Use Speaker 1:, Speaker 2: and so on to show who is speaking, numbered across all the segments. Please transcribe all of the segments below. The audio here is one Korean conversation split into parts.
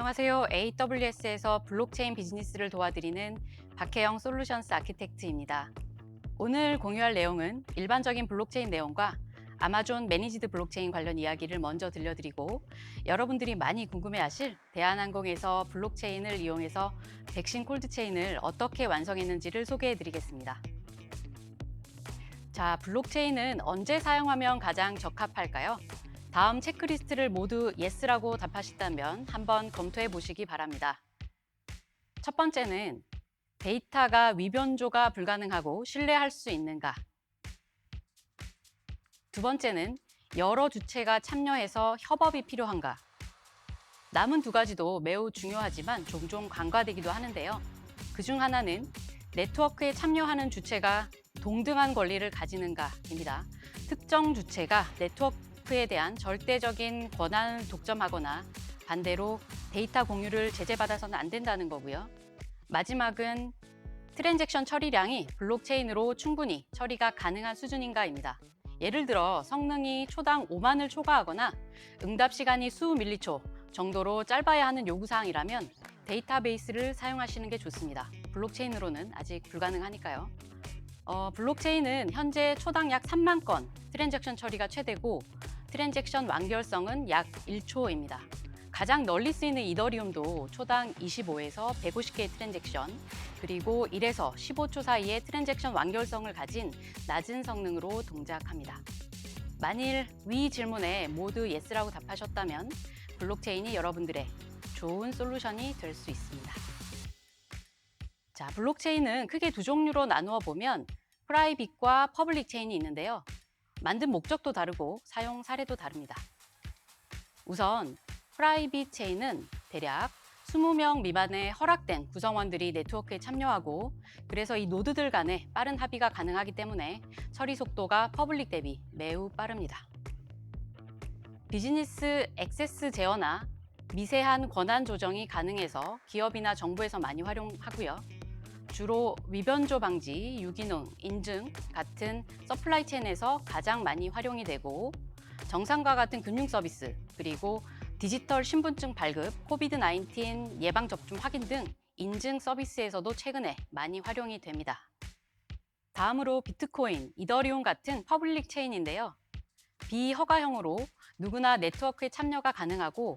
Speaker 1: 안녕하세요. AWS에서 블록체인 비즈니스를 도와드리는 박혜영 솔루션스 아키텍트입니다. 오늘 공유할 내용은 일반적인 블록체인 내용과 아마존 매니지드 블록체인 관련 이야기를 먼저 들려드리고, 여러분들이 많이 궁금해하실 대한항공에서 블록체인을 이용해서 백신 콜드체인을 어떻게 완성했는지를 소개해드리겠습니다. 자, 블록체인은 언제 사용하면 가장 적합할까요? 다음 체크리스트를 모두 Yes라고 답하셨다면 한번 검토해 보시기 바랍니다. 첫 번째는 데이터가 위변조가 불가능하고 신뢰할 수 있는가? 두 번째는 여러 주체가 참여해서 협업이 필요한가? 남은 두 가지도 매우 중요하지만 종종 간과되기도 하는데요. 그중 하나는 네트워크에 참여하는 주체가 동등한 권리를 가지는가입니다. 특정 주체가 네트워크에 대한 절대적인 권한을 독점하거나 반대로 데이터 공유를 제재받아서는 안 된다는 거고요. 마지막은 트랜잭션 처리량이 블록체인으로 충분히 처리가 가능한 수준인가입니다. 예를 들어 성능이 초당 5만을 초과하거나 응답 시간이 수 밀리초 정도로 짧아야 하는 요구사항이라면 데이터베이스를 사용하시는 게 좋습니다. 블록체인으로는 아직 불가능하니까요. 블록체인은 현재 초당 약 3만 건 트랜잭션 처리가 최대고, 트랜잭션 완결성은 약 1초입니다. 가장 널리 쓰이는 이더리움도 초당 25에서 150개의 트랜잭션, 그리고 1에서 15초 사이의 트랜잭션 완결성을 가진 낮은 성능으로 동작합니다. 만일 위 질문에 모두 Yes라고 답하셨다면 블록체인이 여러분들의 좋은 솔루션이 될 수 있습니다. 자, 블록체인은 크게 두 종류로 나누어 보면 프라이빗과 퍼블릭 체인이 있는데요. 만든 목적도 다르고 사용 사례도 다릅니다. 우선 프라이빗 체인은 대략 20명 미만의 허락된 구성원들이 네트워크에 참여하고, 그래서 이 노드들 간에 빠른 합의가 가능하기 때문에 처리 속도가 퍼블릭 대비 매우 빠릅니다. 비즈니스 액세스 제어나 미세한 권한 조정이 가능해서 기업이나 정부에서 많이 활용하고요. 주로 위변조 방지, 유기농, 인증 같은 서플라이 체인에서 가장 많이 활용이 되고, 정상과 같은 금융 서비스, 그리고 디지털 신분증 발급, 코비드-19 예방접종 확인 등 인증 서비스에서도 최근에 많이 활용이 됩니다. 다음으로 비트코인, 이더리움 같은 퍼블릭 체인인데요. 비허가형으로 누구나 네트워크에 참여가 가능하고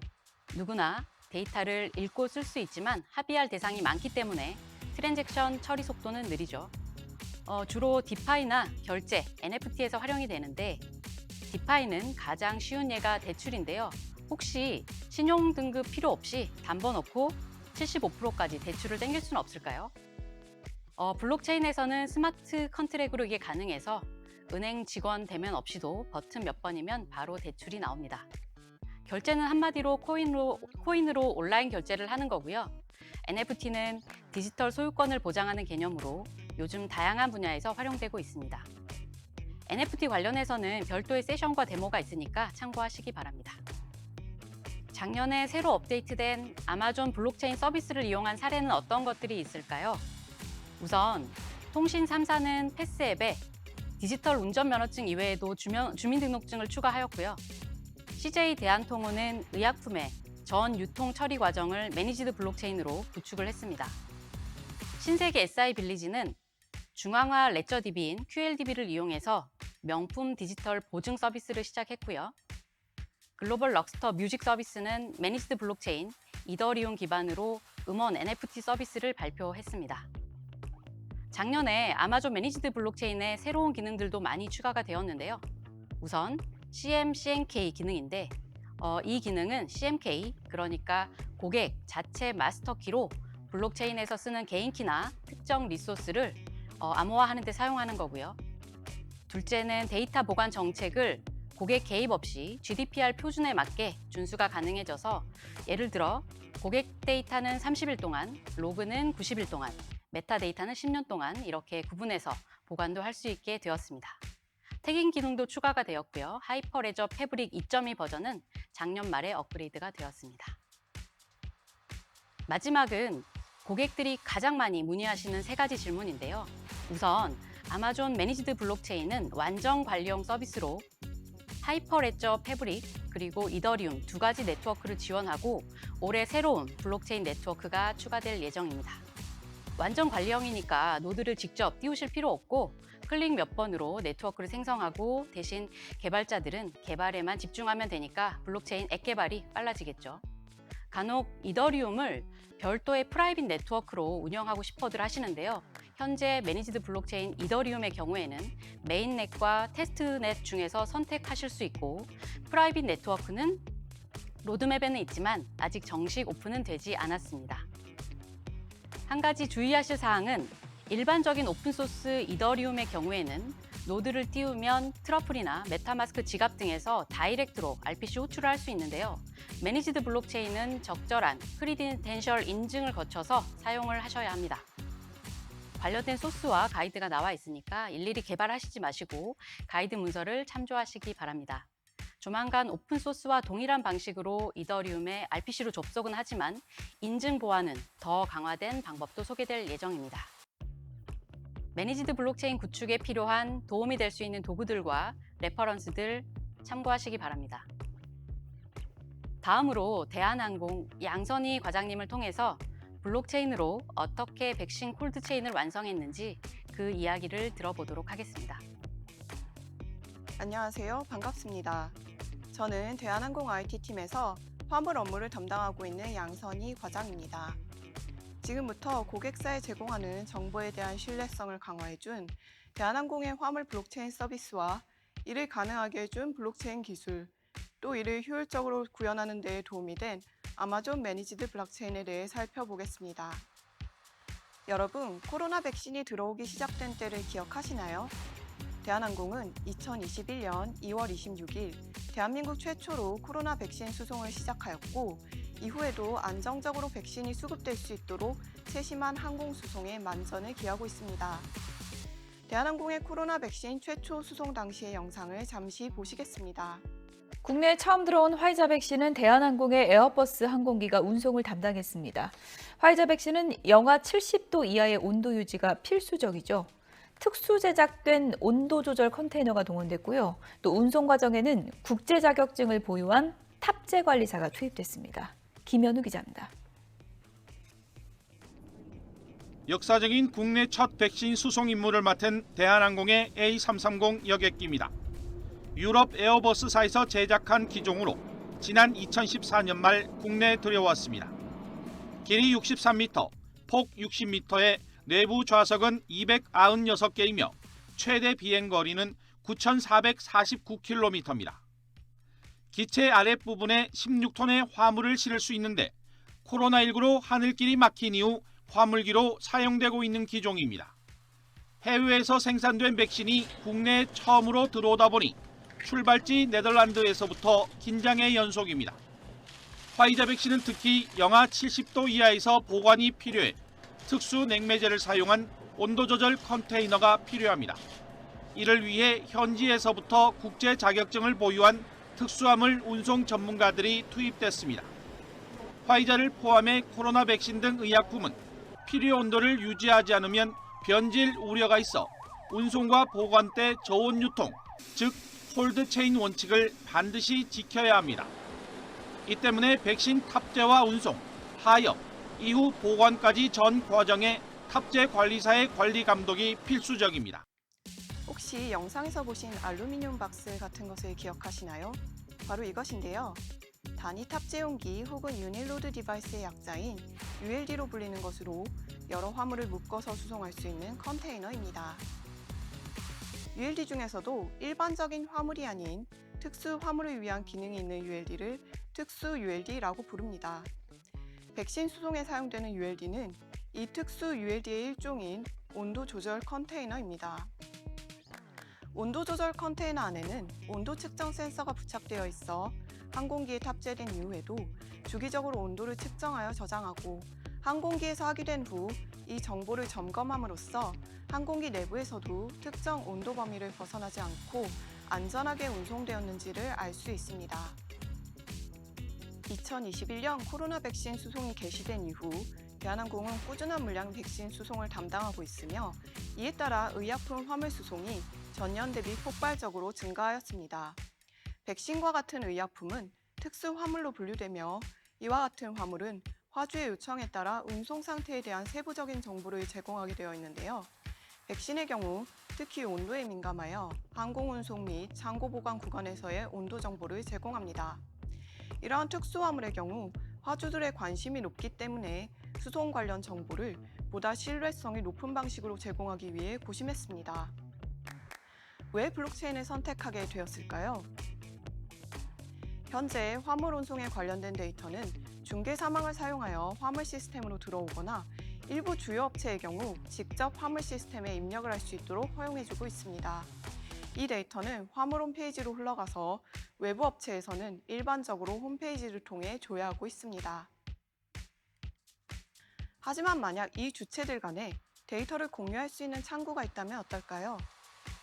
Speaker 1: 누구나 데이터를 읽고 쓸 수 있지만 합의할 대상이 많기 때문에 트랜잭션 처리 속도는 느리죠. 주로 디파이나 결제, NFT에서 활용이 되는데, 디파이는 가장 쉬운 예가 대출인데요. 혹시 신용 등급 필요 없이 담보 넣고 75%까지 대출을 땡길 수는 없을까요? 블록체인에서는 스마트 컨트랙으로 이게 가능해서 은행 직원 대면 없이도 버튼 몇 번이면 바로 대출이 나옵니다. 결제는 한마디로 코인으로 온라인 결제를 하는 거고요. NFT는 디지털 소유권을 보장하는 개념으로 요즘 다양한 분야에서 활용되고 있습니다. NFT 관련해서는 별도의 세션과 데모가 있으니까 참고하시기 바랍니다. 작년에 새로 업데이트된 아마존 블록체인 서비스를 이용한 사례는 어떤 것들이 있을까요? 우선 통신 3사는 패스 앱에 디지털 운전면허증 이외에도 주민등록증을 추가하였고요. CJ 대한통운은 의약품의 전 유통 처리 과정을 매니지드 블록체인으로 구축을 했습니다. 신세계 SI 빌리지는 중앙화 레저 DB인 QLDB를 이용해서 명품 디지털 보증 서비스를 시작했고요. 글로벌 럭스터 뮤직 서비스는 매니지드 블록체인 이더리움 기반으로 음원 NFT 서비스를 발표했습니다. 작년에 아마존 매니지드 블록체인에 새로운 기능들도 많이 추가가 되었는데요. 우선 CMK 기능인데, 이 기능은 CMK, 그러니까 고객 자체 마스터키로 블록체인에서 쓰는 개인키나 특정 리소스를 암호화하는 데 사용하는 거고요. 둘째는 데이터 보관 정책을 고객 개입 없이 GDPR 표준에 맞게 준수가 가능해져서, 예를 들어 고객 데이터는 30일 동안, 로그는 90일 동안, 메타데이터는 10년 동안 이렇게 구분해서 보관도 할 수 있게 되었습니다. 태깅 기능도 추가가 되었고요. 하이퍼레저 패브릭 2.2 버전은 작년 말에 업그레이드가 되었습니다. 마지막은 고객들이 가장 많이 문의하시는 세 가지 질문인데요. 우선 아마존 매니지드 블록체인은 완전 관리형 서비스로 하이퍼레저 패브릭 그리고 이더리움 두 가지 네트워크를 지원하고 올해 새로운 블록체인 네트워크가 추가될 예정입니다. 완전 관리형이니까 노드를 직접 띄우실 필요 없고 클릭 몇 번으로 네트워크를 생성하고 대신 개발자들은 개발에만 집중하면 되니까 블록체인 앱 개발이 빨라지겠죠. 간혹 이더리움을 별도의 프라이빗 네트워크로 운영하고 싶어들 하시는데요. 현재 매니지드 블록체인 이더리움의 경우에는 메인넷과 테스트넷 중에서 선택하실 수 있고 프라이빗 네트워크는 로드맵에는 있지만 아직 정식 오픈은 되지 않았습니다. 한 가지 주의하실 사항은 일반적인 오픈소스 이더리움의 경우에는 노드를 띄우면 트러플이나 메타마스크 지갑 등에서 다이렉트로 RPC 호출을 할 수 있는데요. 매니지드 블록체인은 적절한 크리덴셜 인증을 거쳐서 사용을 하셔야 합니다. 관련된 소스와 가이드가 나와 있으니까 일일이 개발하시지 마시고 가이드 문서를 참조하시기 바랍니다. 조만간 오픈소스와 동일한 방식으로 이더리움에 RPC로 접속은 하지만 인증 보안은 더 강화된 방법도 소개될 예정입니다. 매니지드 블록체인 구축에 필요한 도움이 될 수 있는 도구들과 레퍼런스들 참고하시기 바랍니다. 다음으로 대한항공 양선희 과장님을 통해서 블록체인으로 어떻게 백신 콜드체인을 완성했는지 그 이야기를 들어보도록 하겠습니다.
Speaker 2: 안녕하세요. 반갑습니다. 저는 대한항공 IT팀에서 화물 업무를 담당하고 있는 양선희 과장입니다. 지금부터 고객사에 제공하는 정보에 대한 신뢰성을 강화해준 대한항공의 화물 블록체인 서비스와 이를 가능하게 해준 블록체인 기술, 또 이를 효율적으로 구현하는 데 도움이 된 아마존 매니지드 블록체인에 대해 살펴보겠습니다. 여러분, 코로나 백신이 들어오기 시작된 때를 기억하시나요? 대한항공은 2021년 2월 26일 대한민국 최초로 코로나 백신 수송을 시작하였고 이후에도 안정적으로 백신이 수급될 수 있도록 세심한 항공수송에 만전을 기하고 있습니다. 대한항공의 코로나 백신 최초 수송 당시의 영상을 잠시 보시겠습니다.
Speaker 3: 국내에 처음 들어온 화이자 백신은 대한항공의 에어버스 항공기가 운송을 담당했습니다. 화이자 백신은 영하 70도 이하의 온도 유지가 필수적이죠. 특수 제작된 온도 조절 컨테이너가 동원됐고요. 또 운송 과정에는 국제 자격증을 보유한 탑재 관리사가 투입됐습니다. 김현우 기자입니다.
Speaker 4: 역사적인 국내 첫 백신 수송 임무를 맡은 대한항공의 A330 여객기입니다. 유럽 에어버스사에서 제작한 기종으로 지난 2014년 말 국내에 들여왔습니다. 길이 63m, 폭 60m의 내부 좌석은 296개이며 최대 비행거리는 9,449km입니다. 기체 아랫부분에 16톤의 화물을 실을 수 있는데 코로나19로 하늘길이 막힌 이후 화물기로 사용되고 있는 기종입니다. 해외에서 생산된 백신이 국내에 처음으로 들어오다 보니 출발지 네덜란드에서부터 긴장의 연속입니다. 화이자 백신은 특히 영하 70도 이하에서 보관이 필요해 특수 냉매제를 사용한 온도 조절 컨테이너가 필요합니다. 이를 위해 현지에서부터 국제 자격증을 보유한 특수화물 운송 전문가들이 투입됐습니다. 화이자를 포함해 코로나 백신 등 의약품은 필요 온도를 유지하지 않으면 변질 우려가 있어 운송과 보관 때 저온 유통, 즉 콜드체인 원칙을 반드시 지켜야 합니다. 이 때문에 백신 탑재와 운송, 하역, 이후 보관까지 전 과정에 탑재 관리사의 관리 감독이 필수적입니다.
Speaker 2: 혹시 영상에서 보신 알루미늄 박스 같은 것을 기억하시나요? 바로 이것인데요. 단위 탑재용기 혹은 유닛로드 디바이스의 약자인 ULD로 불리는 것으로 여러 화물을 묶어서 수송할 수 있는 컨테이너입니다. ULD 중에서도 일반적인 화물이 아닌 특수 화물을 위한 기능이 있는 ULD를 특수 ULD라고 부릅니다. 백신 수송에 사용되는 ULD는 이 특수 ULD의 일종인 온도 조절 컨테이너입니다. 온도 조절 컨테이너 안에는 온도 측정 센서가 부착되어 있어 항공기에 탑재된 이후에도 주기적으로 온도를 측정하여 저장하고 항공기에서 하기된 후 이 정보를 점검함으로써 항공기 내부에서도 특정 온도 범위를 벗어나지 않고 안전하게 운송되었는지를 알 수 있습니다. 2021년 코로나 백신 수송이 개시된 이후 대한항공은 꾸준한 물량 백신 수송을 담당하고 있으며 이에 따라 의약품 화물 수송이 전년 대비 폭발적으로 증가하였습니다. 백신과 같은 의약품은 특수 화물로 분류되며 이와 같은 화물은 화주의 요청에 따라 운송 상태에 대한 세부적인 정보를 제공하게 되어 있는데요. 백신의 경우 특히 온도에 민감하여 항공운송 및 창고 보관 구간에서의 온도 정보를 제공합니다. 이러한 특수화물의 경우 화주들의 관심이 높기 때문에 수송 관련 정보를 보다 신뢰성이 높은 방식으로 제공하기 위해 고심했습니다. 왜 블록체인을 선택하게 되었을까요? 현재 화물 운송에 관련된 데이터는 중개 사망을 사용하여 화물 시스템으로 들어오거나 일부 주요 업체의 경우 직접 화물 시스템에 입력을 할 수 있도록 허용해주고 있습니다. 이 데이터는 화물 홈페이지로 흘러가서 외부 업체에서는 일반적으로 홈페이지를 통해 조회하고 있습니다. 하지만 만약 이 주체들 간에 데이터를 공유할 수 있는 창구가 있다면 어떨까요?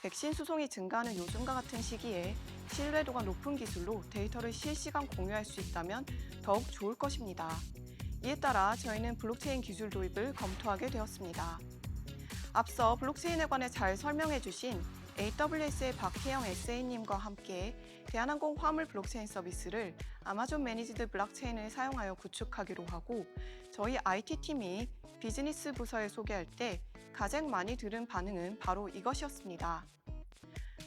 Speaker 2: 백신 수송이 증가하는 요즘과 같은 시기에 신뢰도가 높은 기술로 데이터를 실시간 공유할 수 있다면 더욱 좋을 것입니다. 이에 따라 저희는 블록체인 기술 도입을 검토하게 되었습니다. 앞서 블록체인에 관해 잘 설명해 주신 AWS의 박혜영 SA님과 함께 대한항공 화물 블록체인 서비스를 아마존 매니지드 블록체인을 사용하여 구축하기로 하고 저희 IT팀이 비즈니스 부서에 소개할 때 가장 많이 들은 반응은 바로 이것이었습니다.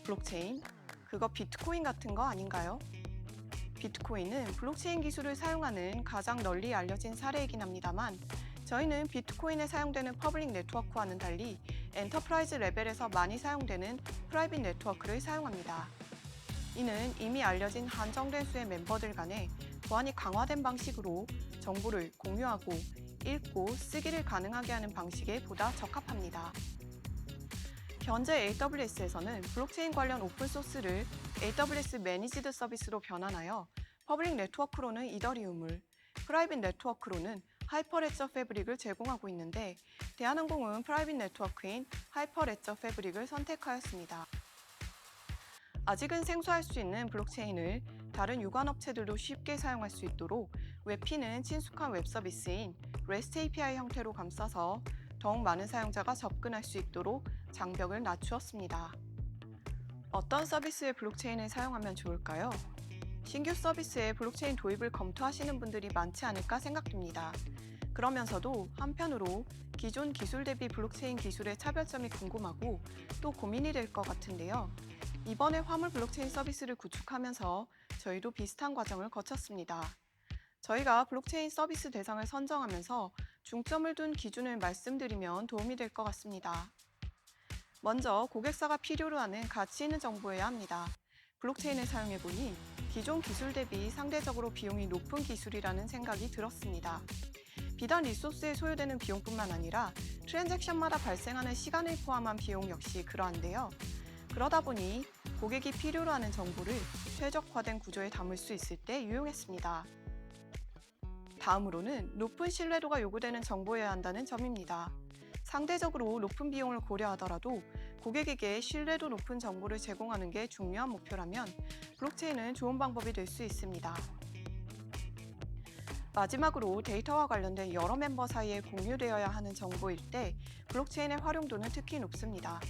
Speaker 2: 블록체인? 그거 비트코인 같은 거 아닌가요? 비트코인은 블록체인 기술을 사용하는 가장 널리 알려진 사례이긴 합니다만 저희는 비트코인에 사용되는 퍼블릭 네트워크와는 달리 엔터프라이즈 레벨에서 많이 사용되는 프라이빗 네트워크를 사용합니다. 이는 이미 알려진 한정된 수의 멤버들 간에 보안이 강화된 방식으로 정보를 공유하고 읽고 쓰기를 가능하게 하는 방식에 보다 적합합니다. 현재 AWS에서는 블록체인 관련 오픈소스를 AWS 매니지드 서비스로 변환하여 퍼블릭 네트워크로는 이더리움을, 프라이빗 네트워크로는 하이퍼레저 패브릭을 제공하고 있는데 대한항공은 프라이빗 네트워크인 하이퍼레저 패브릭을 선택하였습니다. 아직은 생소할 수 있는 블록체인을 다른 유관업체들도 쉽게 사용할 수 있도록 웹피는 친숙한 웹 서비스인 REST API 형태로 감싸서 더욱 많은 사용자가 접근할 수 있도록 장벽을 낮추었습니다. 어떤 서비스의 블록체인을 사용하면 좋을까요? 신규 서비스에 블록체인 도입을 검토하시는 분들이 많지 않을까 생각됩니다. 그러면서도 한편으로 기존 기술 대비 블록체인 기술의 차별점이 궁금하고 또 고민이 될 것 같은데요. 이번에 화물 블록체인 서비스를 구축하면서 저희도 비슷한 과정을 거쳤습니다. 저희가 블록체인 서비스 대상을 선정하면서 중점을 둔 기준을 말씀드리면 도움이 될 것 같습니다. 먼저 고객사가 필요로 하는 가치 있는 정보여야 합니다. 블록체인을 사용해보니 기존 기술 대비 상대적으로 비용이 높은 기술이라는 생각이 들었습니다. 비단 리소스에 소요되는 비용뿐만 아니라 트랜잭션마다 발생하는 시간을 포함한 비용 역시 그러한데요. 그러다 보니 고객이 필요로 하는 정보를 최적화된 구조에 담을 수 있을 때 유용했습니다. 다음으로는 높은 신뢰도가 요구되는 정보여야 한다는 점입니다. 상대적으로 높은 비용을 고려하더라도 고객에게 신뢰도 높은 정보를 제공하는 게 중요한 목표라면 블록체인은 좋은 방법이 될 수 있습니다. 마지막으로 데이터와 관련된 여러 멤버 사이에 공유되어야 하는 정보일 때 블록체인의 활용도는 특히 높습니다.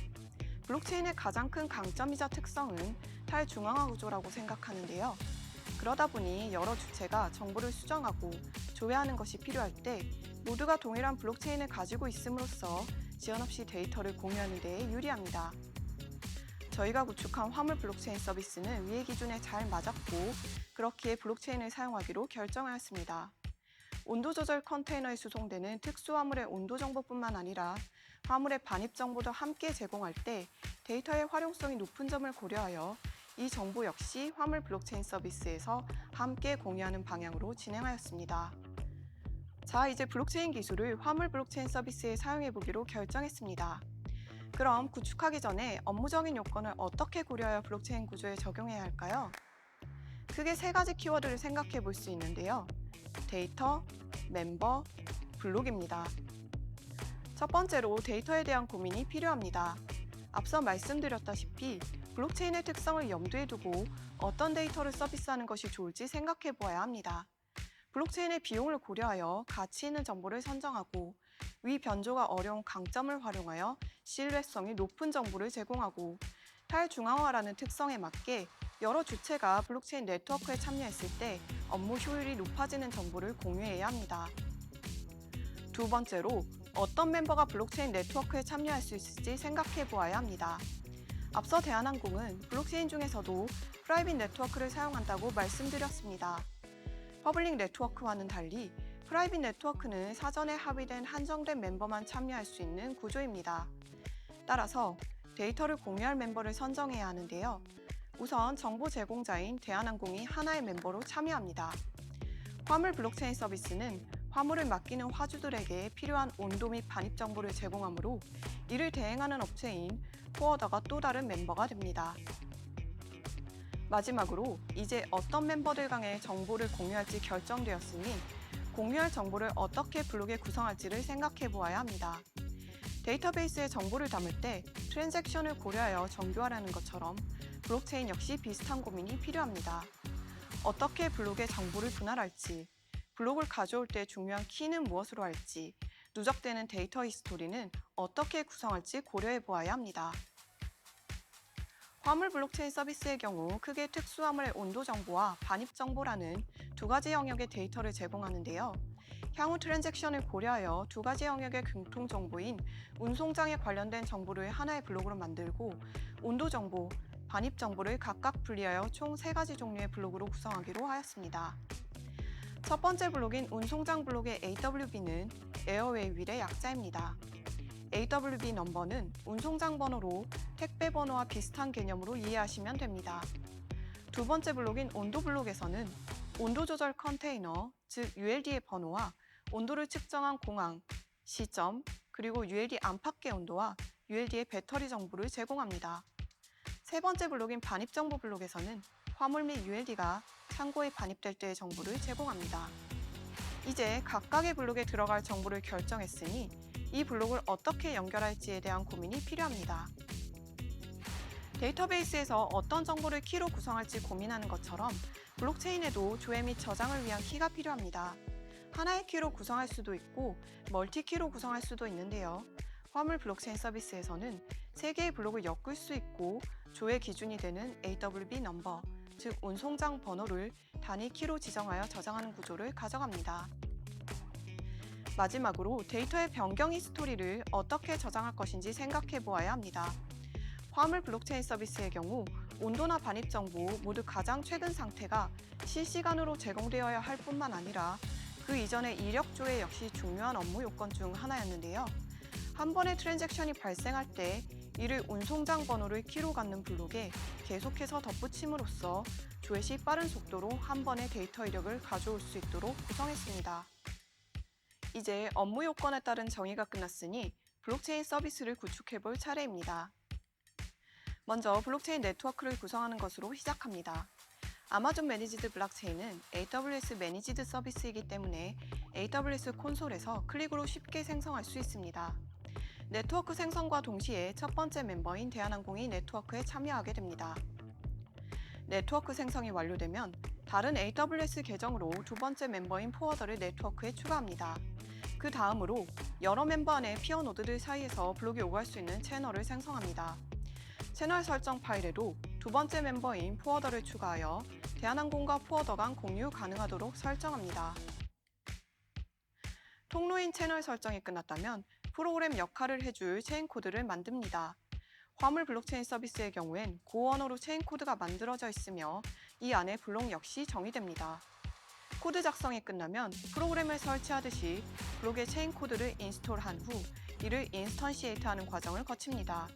Speaker 2: 블록체인의 가장 큰 강점이자 특성은 탈중앙화 구조라고 생각하는데요. 그러다 보니 여러 주체가 정보를 수정하고 조회하는 것이 필요할 때 모두가 동일한 블록체인을 가지고 있음으로써 지연 없이 데이터를 공유하는 데에 유리합니다. 저희가 구축한 화물 블록체인 서비스는 위의 기준에 잘 맞았고 그렇기에 블록체인을 사용하기로 결정하였습니다. 온도 조절 컨테이너에 수송되는 특수화물의 온도 정보뿐만 아니라 화물의 반입 정보도 함께 제공할 때 데이터의 활용성이 높은 점을 고려하여 이 정보 역시 화물 블록체인 서비스에서 함께 공유하는 방향으로 진행하였습니다. 자, 이제 블록체인 기술을 화물 블록체인 서비스에 사용해보기로 결정했습니다. 그럼 구축하기 전에 업무적인 요건을 어떻게 고려하여 블록체인 구조에 적용해야 할까요? 크게 세 가지 키워드를 생각해 볼 수 있는데요. 데이터, 멤버, 블록입니다. 첫 번째로 데이터에 대한 고민이 필요합니다. 앞서 말씀드렸다시피 블록체인의 특성을 염두에 두고 어떤 데이터를 서비스하는 것이 좋을지 생각해 보아야 합니다. 블록체인의 비용을 고려하여 가치 있는 정보를 선정하고 위 변조가 어려운 강점을 활용하여 신뢰성이 높은 정보를 제공하고 탈중앙화라는 특성에 맞게 여러 주체가 블록체인 네트워크에 참여했을 때 업무 효율이 높아지는 정보를 공유해야 합니다. 두 번째로, 어떤 멤버가 블록체인 네트워크에 참여할 수 있을지 생각해 보아야 합니다. 앞서 대한항공은 블록체인 중에서도 프라이빗 네트워크를 사용한다고 말씀드렸습니다. 퍼블릭 네트워크와는 달리 프라이빗 네트워크는 사전에 합의된 한정된 멤버만 참여할 수 있는 구조입니다. 따라서 데이터를 공유할 멤버를 선정해야 하는데요. 우선 정보 제공자인 대한항공이 하나의 멤버로 참여합니다. 화물 블록체인 서비스는 화물을 맡기는 화주들에게 필요한 온도 및 반입 정보를 제공하므로 이를 대행하는 업체인 포워더가 또 다른 멤버가 됩니다. 마지막으로 이제 어떤 멤버들 간의 정보를 공유할지 결정되었으니 공유할 정보를 어떻게 블록에 구성할지를 생각해 보아야 합니다. 데이터베이스에 정보를 담을 때 트랜잭션을 고려하여 정교하라는 것처럼 블록체인 역시 비슷한 고민이 필요합니다. 어떻게 블록에 정보를 분할할지, 블록을 가져올 때 중요한 키는 무엇으로 할지, 누적되는 데이터 히스토리는 어떻게 구성할지 고려해 보아야 합니다. 화물 블록체인 서비스의 경우 크게 특수화물의 온도 정보와 반입 정보라는 두 가지 영역의 데이터를 제공하는데요. 향후 트랜잭션을 고려하여 두 가지 영역의 공통 정보인 운송장에 관련된 정보를 하나의 블록으로 만들고 온도 정보, 반입 정보를 각각 분리하여 총 3가지 종류의 블록으로 구성하기로 하였습니다. 첫 번째 블록인 운송장 블록의 AWB는 에어웨이 윌의 약자입니다. AWB 넘버는 운송장 번호로 택배 번호와 비슷한 개념으로 이해하시면 됩니다. 두 번째 블록인 온도 블록에서는 온도 조절 컨테이너, 즉 ULD의 번호와 온도를 측정한 공항, 시점, 그리고 ULD 안팎의 온도와 ULD의 배터리 정보를 제공합니다. 세 번째 블록인 반입 정보 블록에서는 화물 및 ULD가 창고에 반입될 때의 정보를 제공합니다. 이제 각각의 블록에 들어갈 정보를 결정했으니 이 블록을 어떻게 연결할지에 대한 고민이 필요합니다. 데이터베이스에서 어떤 정보를 키로 구성할지 고민하는 것처럼 블록체인에도 조회 및 저장을 위한 키가 필요합니다. 하나의 키로 구성할 수도 있고 멀티키로 구성할 수도 있는데요. 화물 블록체인 서비스에서는 3개의 블록을 엮을 수 있고 조회 기준이 되는 AWB 넘버, 즉 운송장 번호를 단위 키로 지정하여 저장하는 구조를 가져갑니다. 마지막으로 데이터의 변경 히스토리를 어떻게 저장할 것인지 생각해 보아야 합니다. 화물 블록체인 서비스의 경우 온도나 반입 정보 모두 가장 최근 상태가 실시간으로 제공되어야 할 뿐만 아니라 그 이전의 이력 조회 역시 중요한 업무 요건 중 하나였는데요. 한 번의 트랜잭션이 발생할 때 이를 운송장 번호를 키로 갖는 블록에 계속해서 덧붙임으로써 조회 시 빠른 속도로 한 번의 데이터 이력을 가져올 수 있도록 구성했습니다. 이제 업무 요건에 따른 정의가 끝났으니 블록체인 서비스를 구축해 볼 차례입니다. 먼저 블록체인 네트워크를 구성하는 것으로 시작합니다. 아마존 매니지드 블록체인은 AWS 매니지드 서비스이기 때문에 AWS 콘솔에서 클릭으로 쉽게 생성할 수 있습니다. 네트워크 생성과 동시에 첫 번째 멤버인 대한항공이 네트워크에 참여하게 됩니다. 네트워크 생성이 완료되면 다른 AWS 계정으로 두 번째 멤버인 포워더를 네트워크에 추가합니다. 그 다음으로 여러 멤버 안의 피어 노드들 사이에서 블록이 오갈 수 있는 채널을 생성합니다. 채널 설정 파일에도 두 번째 멤버인 포워더를 추가하여 대한항공과 포워더 간 공유 가능하도록 설정합니다. 통로인 채널 설정이 끝났다면 프로그램 역할을 해줄 체인 코드를 만듭니다. 화물 블록체인 서비스의 경우엔 고언어로 체인 코드가 만들어져 있으며 이 안에 블록 역시 정의됩니다. 코드 작성이 끝나면 프로그램을 설치하듯이 블록의 체인 코드를 인스톨한 후 이를 인스턴시에이트하는 과정을 거칩니다.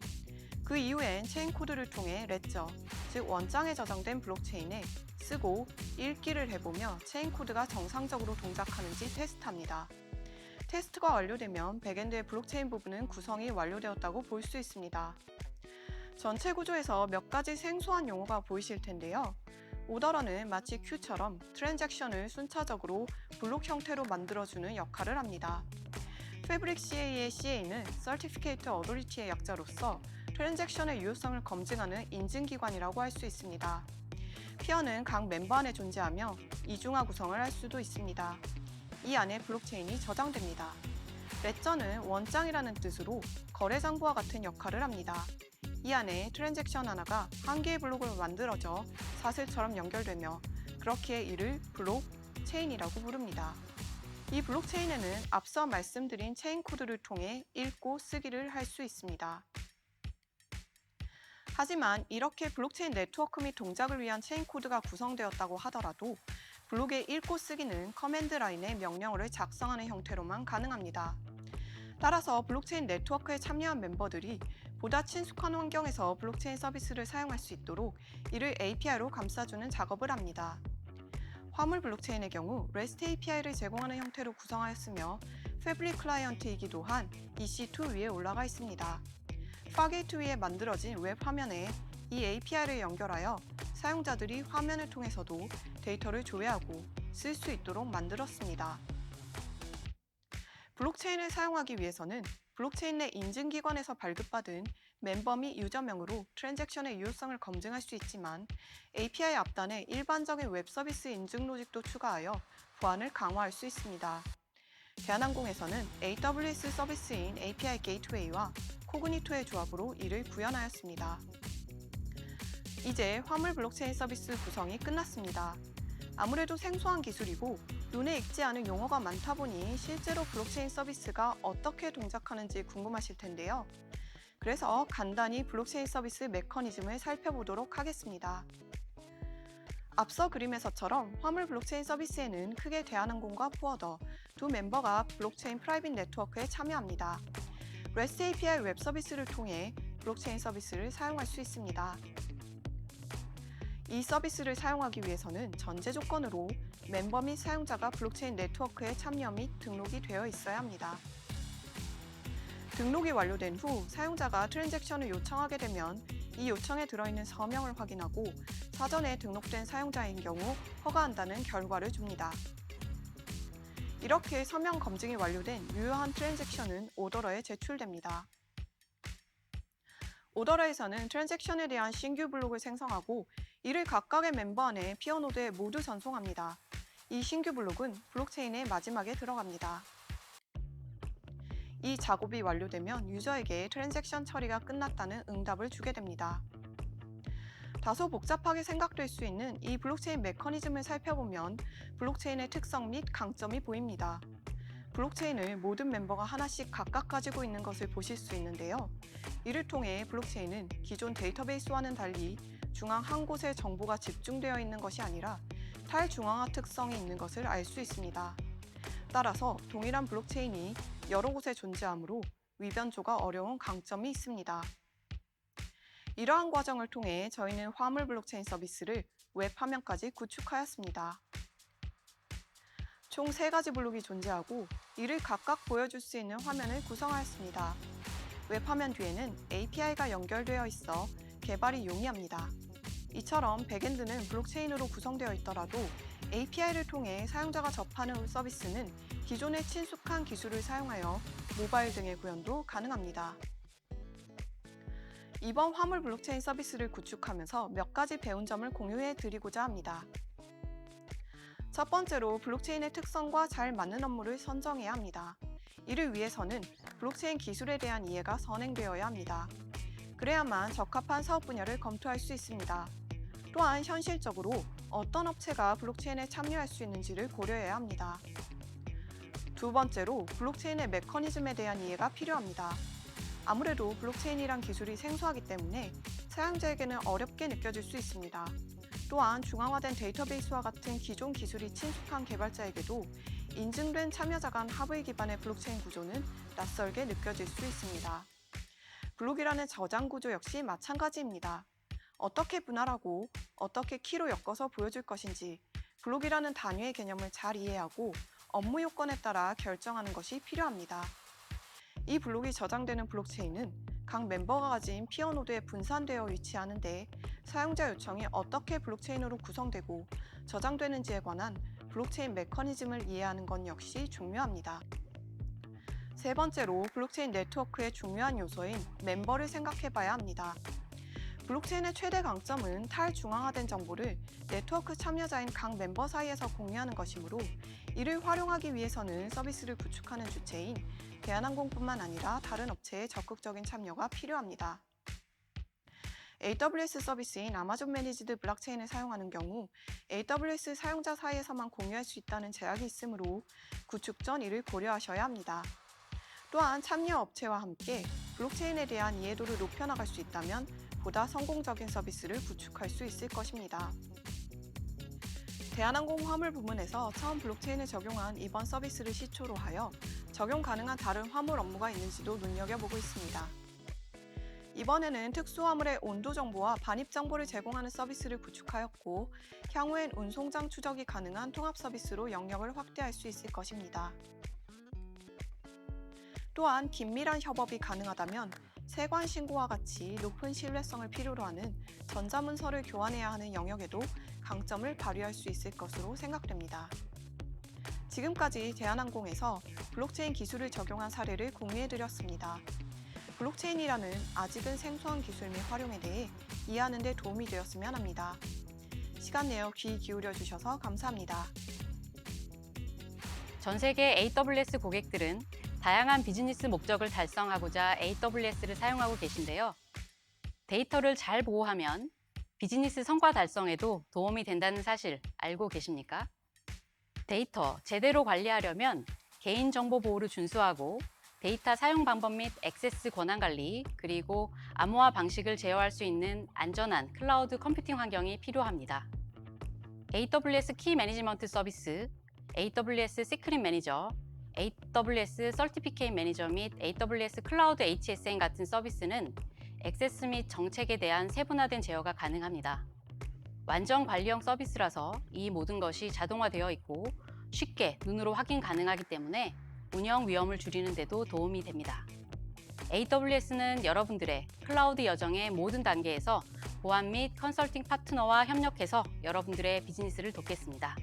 Speaker 2: 그 이후엔 체인 코드를 통해 레저, 즉 원장에 저장된 블록체인에 쓰고 읽기를 해보며 체인 코드가 정상적으로 동작하는지 테스트합니다. 테스트가 완료되면 백엔드의 블록체인 부분은 구성이 완료되었다고 볼 수 있습니다. 전체 구조에서 몇 가지 생소한 용어가 보이실 텐데요. 오더러는 마치 큐처럼 트랜잭션을 순차적으로 블록 형태로 만들어주는 역할을 합니다. 패브릭 CA의 CA는 Certificate Authority의 약자로서 트랜잭션의 유효성을 검증하는 인증기관이라고 할 수 있습니다. 피어는 각 멤버 안에 존재하며 이중화 구성을 할 수도 있습니다. 이 안에 블록체인이 저장됩니다. 레저는 원장이라는 뜻으로 거래장부와 같은 역할을 합니다. 이 안에 트랜잭션 하나가 한 개의 블록으로 만들어져 사슬처럼 연결되며 그렇기에 이를 블록체인이라고 부릅니다. 이 블록체인에는 앞서 말씀드린 체인 코드를 통해 읽고 쓰기를 할 수 있습니다. 하지만 이렇게 블록체인 네트워크 및 동작을 위한 체인 코드가 구성되었다고 하더라도 블록의 읽고 쓰기는 커맨드 라인의 명령어를 작성하는 형태로만 가능합니다. 따라서 블록체인 네트워크에 참여한 멤버들이 보다 친숙한 환경에서 블록체인 서비스를 사용할 수 있도록 이를 API로 감싸주는 작업을 합니다. 화물 블록체인의 경우 REST API를 제공하는 형태로 구성하였으며 패블릭 클라이언트이기도 한 EC2 위에 올라가 있습니다. 파게이트 위에 만들어진 웹 화면에 이 API를 연결하여 사용자들이 화면을 통해서도 데이터를 조회하고 쓸 수 있도록 만들었습니다. 블록체인을 사용하기 위해서는 블록체인 내 인증기관에서 발급받은 멤버 및 유저명으로 트랜잭션의 유효성을 검증할 수 있지만 API 앞단에 일반적인 웹 서비스 인증 로직도 추가하여 보안을 강화할 수 있습니다. 대한항공에서는 AWS 서비스인 API 게이트웨이와 코그니토의 조합으로 이를 구현하였습니다. 이제 화물 블록체인 서비스 구성이 끝났습니다. 아무래도 생소한 기술이고 눈에 익지 않은 용어가 많다 보니 실제로 블록체인 서비스가 어떻게 동작하는지 궁금하실 텐데요. 그래서 간단히 블록체인 서비스 메커니즘을 살펴보도록 하겠습니다. 앞서 그림에서처럼 화물 블록체인 서비스에는 크게 대한항공과 포워더, 두 멤버가 블록체인 프라이빗 네트워크에 참여합니다. REST API 웹 서비스를 통해 블록체인 서비스를 사용할 수 있습니다. 이 서비스를 사용하기 위해서는 전제 조건으로 멤버 및 사용자가 블록체인 네트워크에 참여 및 등록이 되어 있어야 합니다. 등록이 완료된 후 사용자가 트랜잭션을 요청하게 되면 이 요청에 들어있는 서명을 확인하고 사전에 등록된 사용자인 경우 허가한다는 결과를 줍니다. 이렇게 서명 검증이 완료된 유효한 트랜잭션은 오더러에 제출됩니다. 오더러에서는 트랜잭션에 대한 신규 블록을 생성하고 이를 각각의 멤버 안에 피어 노드에 모두 전송합니다. 이 신규 블록은 블록체인의 마지막에 들어갑니다. 이 작업이 완료되면 유저에게 트랜잭션 처리가 끝났다는 응답을 주게 됩니다. 다소 복잡하게 생각될 수 있는 이 블록체인 메커니즘을 살펴보면 블록체인의 특성 및 강점이 보입니다. 블록체인을 모든 멤버가 하나씩 각각 가지고 있는 것을 보실 수 있는데요. 이를 통해 블록체인은 기존 데이터베이스와는 달리 중앙 한 곳에 정보가 집중되어 있는 것이 아니라 탈중앙화 특성이 있는 것을 알 수 있습니다. 따라서 동일한 블록체인이 여러 곳에 존재하므로 위변조가 어려운 강점이 있습니다. 이러한 과정을 통해 저희는 화물 블록체인 서비스를 웹 화면까지 구축하였습니다. 총 3가지 블록이 존재하고 이를 각각 보여줄 수 있는 화면을 구성하였습니다. 웹 화면 뒤에는 API가 연결되어 있어 개발이 용이합니다. 이처럼 백엔드는 블록체인으로 구성되어 있더라도 API를 통해 사용자가 접하는 서비스는 기존의 친숙한 기술을 사용하여 모바일 등의 구현도 가능합니다. 이번 화물 블록체인 서비스를 구축하면서 몇 가지 배운 점을 공유해 드리고자 합니다. 첫 번째로 블록체인의 특성과 잘 맞는 업무를 선정해야 합니다. 이를 위해서는 블록체인 기술에 대한 이해가 선행되어야 합니다. 그래야만 적합한 사업 분야를 검토할 수 있습니다. 또한 현실적으로 어떤 업체가 블록체인에 참여할 수 있는지를 고려해야 합니다. 두 번째로 블록체인의 메커니즘에 대한 이해가 필요합니다. 아무래도 블록체인이란 기술이 생소하기 때문에 사용자에게는 어렵게 느껴질 수 있습니다. 또한 중앙화된 데이터베이스와 같은 기존 기술이 친숙한 개발자에게도 인증된 참여자 간 하브의 기반의 블록체인 구조는 낯설게 느껴질 수 있습니다. 블록이라는 저장 구조 역시 마찬가지입니다. 어떻게 분할하고 어떻게 키로 엮어서 보여줄 것인지 블록이라는 단위의 개념을 잘 이해하고 업무 요건에 따라 결정하는 것이 필요합니다. 이 블록이 저장되는 블록체인은 각 멤버가 가진 피어 노드에 분산되어 위치하는데 사용자 요청이 어떻게 블록체인으로 구성되고 저장되는지에 관한 블록체인 메커니즘을 이해하는 건 역시 중요합니다. 세 번째로 블록체인 네트워크의 중요한 요소인 멤버를 생각해 봐야 합니다. 블록체인의 최대 강점은 탈중앙화된 정보를 네트워크 참여자인 각 멤버 사이에서 공유하는 것이므로 이를 활용하기 위해서는 서비스를 구축하는 주체인 대한항공뿐만 아니라 다른 업체의 적극적인 참여가 필요합니다. AWS 서비스인 아마존 매니지드 블록체인을 사용하는 경우 AWS 사용자 사이에서만 공유할 수 있다는 제약이 있으므로 구축 전 이를 고려하셔야 합니다. 또한 참여 업체와 함께 블록체인에 대한 이해도를 높여나갈 수 있다면 보다 성공적인 서비스를 구축할 수 있을 것입니다. 대한항공 화물 부문에서 처음 블록체인을 적용한 이번 서비스를 시초로 하여 적용 가능한 다른 화물 업무가 있는지도 눈여겨보고 있습니다. 이번에는 특수화물의 온도 정보와 반입 정보를 제공하는 서비스를 구축하였고 향후엔 운송장 추적이 가능한 통합 서비스로 영역을 확대할 수 있을 것입니다. 또한 긴밀한 협업이 가능하다면 세관 신고와 같이 높은 신뢰성을 필요로 하는 전자문서를 교환해야 하는 영역에도 강점을 발휘할 수 있을 것으로 생각됩니다. 지금까지 대한항공에서 블록체인 기술을 적용한 사례를 공유해드렸습니다. 블록체인이라는 아직은 생소한 기술 및 활용에 대해 이해하는 데 도움이 되었으면 합니다. 시간 내어 귀 기울여 주셔서 감사합니다.
Speaker 1: 전 세계 AWS 고객들은 다양한 비즈니스 목적을 달성하고자 AWS를 사용하고 계신데요. 데이터를 잘 보호하면 비즈니스 성과 달성에도 도움이 된다는 사실 알고 계십니까? 데이터 제대로 관리하려면 개인정보 보호를 준수하고 데이터 사용 방법 및 액세스 권한 관리, 그리고 암호화 방식을 제어할 수 있는 안전한 클라우드 컴퓨팅 환경이 필요합니다. AWS 키 매니지먼트 서비스, AWS 시크릿 매니저, AWS 서티피케이트 매니저 및 AWS 클라우드 HSM 같은 서비스는 액세스 및 정책에 대한 세분화된 제어가 가능합니다. 완전 관리형 서비스라서 이 모든 것이 자동화되어 있고 쉽게 눈으로 확인 가능하기 때문에 운영 위험을 줄이는 데도 도움이 됩니다. AWS는 여러분들의 클라우드 여정의 모든 단계에서 보안 및 컨설팅 파트너와 협력해서 여러분들의 비즈니스를 돕겠습니다.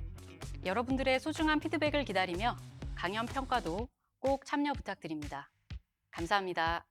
Speaker 1: 여러분들의 소중한 피드백을 기다리며 강연 평가도 꼭 참여 부탁드립니다. 감사합니다.